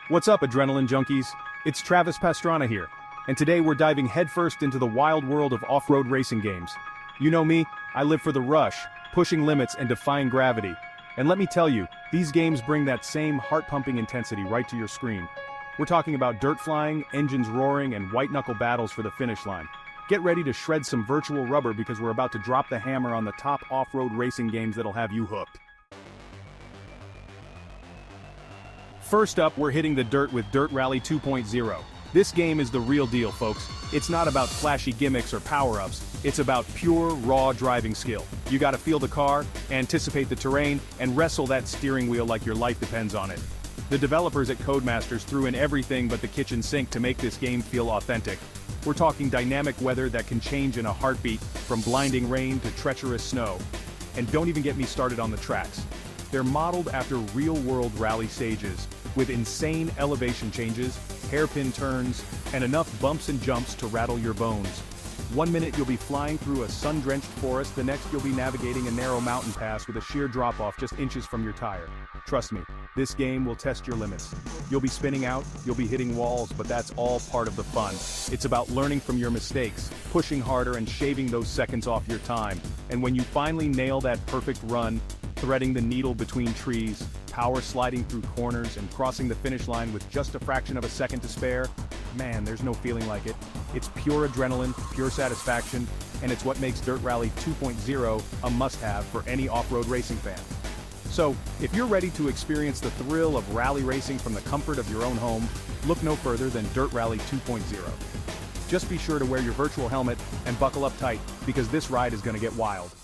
What's up, adrenaline junkies? It's Travis Pastrana here, and today we're diving headfirst into the wild world of off-road racing games. You know me, I live for the rush, pushing limits and defying gravity. And let me tell you, these games bring that same heart-pumping intensity right to your screen. We're talking about dirt flying, engines roaring, and white-knuckle battles for the finish line. Get ready to shred some virtual rubber because we're about to drop the hammer on the top off-road racing games that'll have you hooked. First up, we're hitting the dirt with Dirt Rally 2.0. This game is the real deal, folks. It's not about flashy gimmicks or power-ups. It's about pure, raw driving skill. You gotta feel the car, anticipate the terrain, and wrestle that steering wheel like your life depends on it. The developers at Codemasters threw in everything but the kitchen sink to make this game feel authentic. We're talking dynamic weather that can change in a heartbeat, from blinding rain to treacherous snow. And don't even get me started on the tracks. They're modeled after real-world rally stages, with insane elevation changes, hairpin turns, and enough bumps and jumps to rattle your bones. One minute you'll be flying through a sun-drenched forest, the next you'll be navigating a narrow mountain pass with a sheer drop-off just inches from your tire. Trust me, this game will test your limits. You'll be spinning out, you'll be hitting walls, but that's all part of the fun. It's about learning from your mistakes, pushing harder and shaving those seconds off your time. And when you finally nail that perfect run, threading the needle between trees, power sliding through corners, and crossing the finish line with just a fraction of a second to spare, man, there's no feeling like it. It's pure adrenaline, pure satisfaction, and it's what makes Dirt Rally 2.0 a must-have for any off-road racing fan. So, if you're ready to experience the thrill of rally racing from the comfort of your own home, look no further than Dirt Rally 2.0. Just be sure to wear your virtual helmet and buckle up tight, because this ride is gonna get wild.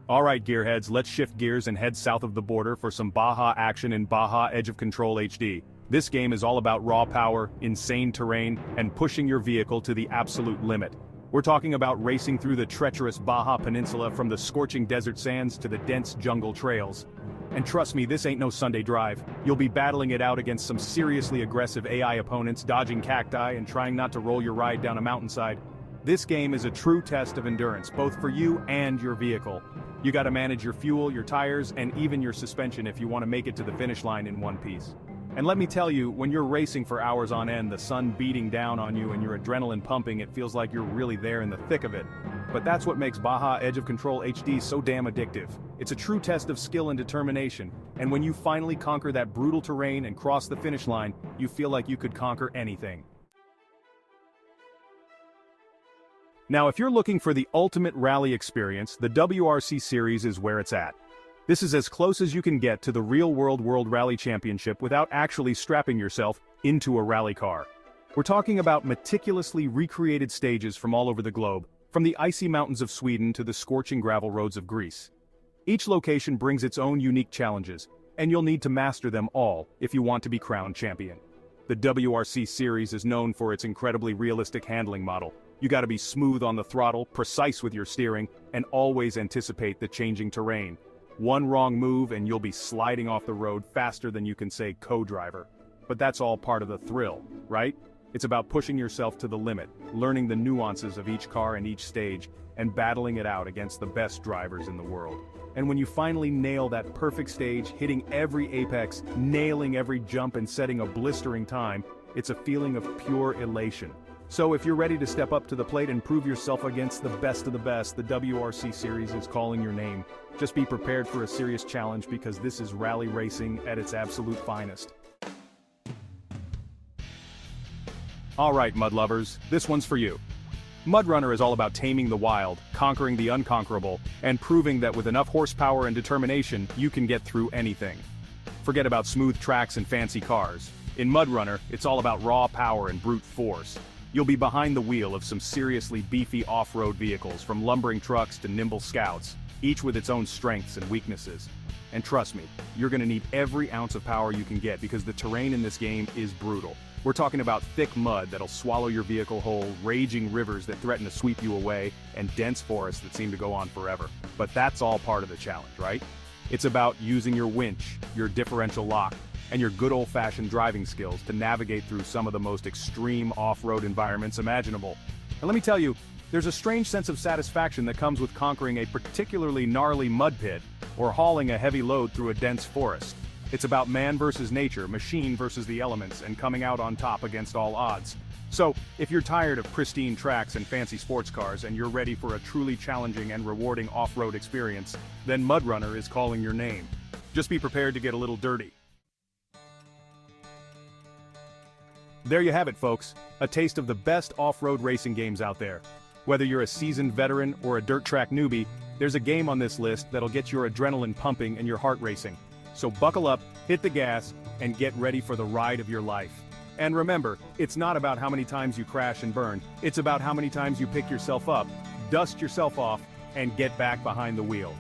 Alright gearheads, let's shift gears and head south of the border for some Baja action in Baja Edge of Control HD. This game is all about raw power, insane terrain, and pushing your vehicle to the absolute limit. We're talking about racing through the treacherous Baja Peninsula from the scorching desert sands to the dense jungle trails. And trust me, this ain't no Sunday drive. You'll be battling it out against some seriously aggressive AI opponents, dodging cacti and trying not to roll your ride down a mountainside. This game is a true test of endurance, both for you and your vehicle. You gotta manage your fuel, your tires, and even your suspension if you want to make it to the finish line in one piece. And let me tell you, when you're racing for hours on end, the sun beating down on you and your adrenaline pumping, it feels like you're really there in the thick of it. But that's what makes Baja Edge of Control HD so damn addictive. It's a true test of skill and determination, and when you finally conquer that brutal terrain and cross the finish line, you feel like you could conquer anything. Now, if you're looking for the ultimate rally experience, the WRC Series is where it's at. This is as close as you can get to the real-world World Rally Championship without actually strapping yourself into a rally car. We're talking about meticulously recreated stages from all over the globe, from the icy mountains of Sweden to the scorching gravel roads of Greece. Each location brings its own unique challenges, and you'll need to master them all if you want to be crowned champion. The WRC Series is known for its incredibly realistic handling model. You gotta be smooth on the throttle, precise with your steering, and always anticipate the changing terrain. One wrong move and you'll be sliding off the road faster than you can say co-driver. But that's all part of the thrill, right? It's about pushing yourself to the limit, learning the nuances of each car and each stage, and battling it out against the best drivers in the world. And when you finally nail that perfect stage, hitting every apex, nailing every jump and setting a blistering time, it's a feeling of pure elation. So if you're ready to step up to the plate and prove yourself against the best of the best, the WRC Series is calling your name. Just be prepared for a serious challenge because this is rally racing at its absolute finest. Alright mud lovers, this one's for you. Mud Runner is all about taming the wild, conquering the unconquerable, and proving that with enough horsepower and determination, you can get through anything. Forget about smooth tracks and fancy cars. In Mud Runner, it's all about raw power and brute force. You'll be behind the wheel of some seriously beefy off-road vehicles, from lumbering trucks to nimble scouts, each with its own strengths and weaknesses. And trust me, you're gonna need every ounce of power you can get because the terrain in this game is brutal. We're talking about thick mud that'll swallow your vehicle whole, raging rivers that threaten to sweep you away, and dense forests that seem to go on forever. But that's all part of the challenge, right? It's about using your winch, your differential lock, and your good old-fashioned driving skills to navigate through some of the most extreme off-road environments imaginable. And let me tell you, there's a strange sense of satisfaction that comes with conquering a particularly gnarly mud pit or hauling a heavy load through a dense forest. It's about man versus nature, machine versus the elements, and coming out on top against all odds. So, if you're tired of pristine tracks and fancy sports cars and you're ready for a truly challenging and rewarding off-road experience, then Mud Runner is calling your name. Just be prepared to get a little dirty. There you have it, folks, a taste of the best off-road racing games out there. Whether you're a seasoned veteran or a dirt track newbie, there's a game on this list that'll get your adrenaline pumping and your heart racing. So buckle up, hit the gas, and get ready for the ride of your life. And remember, it's not about how many times you crash and burn, it's about how many times you pick yourself up, dust yourself off, and get back behind the wheel.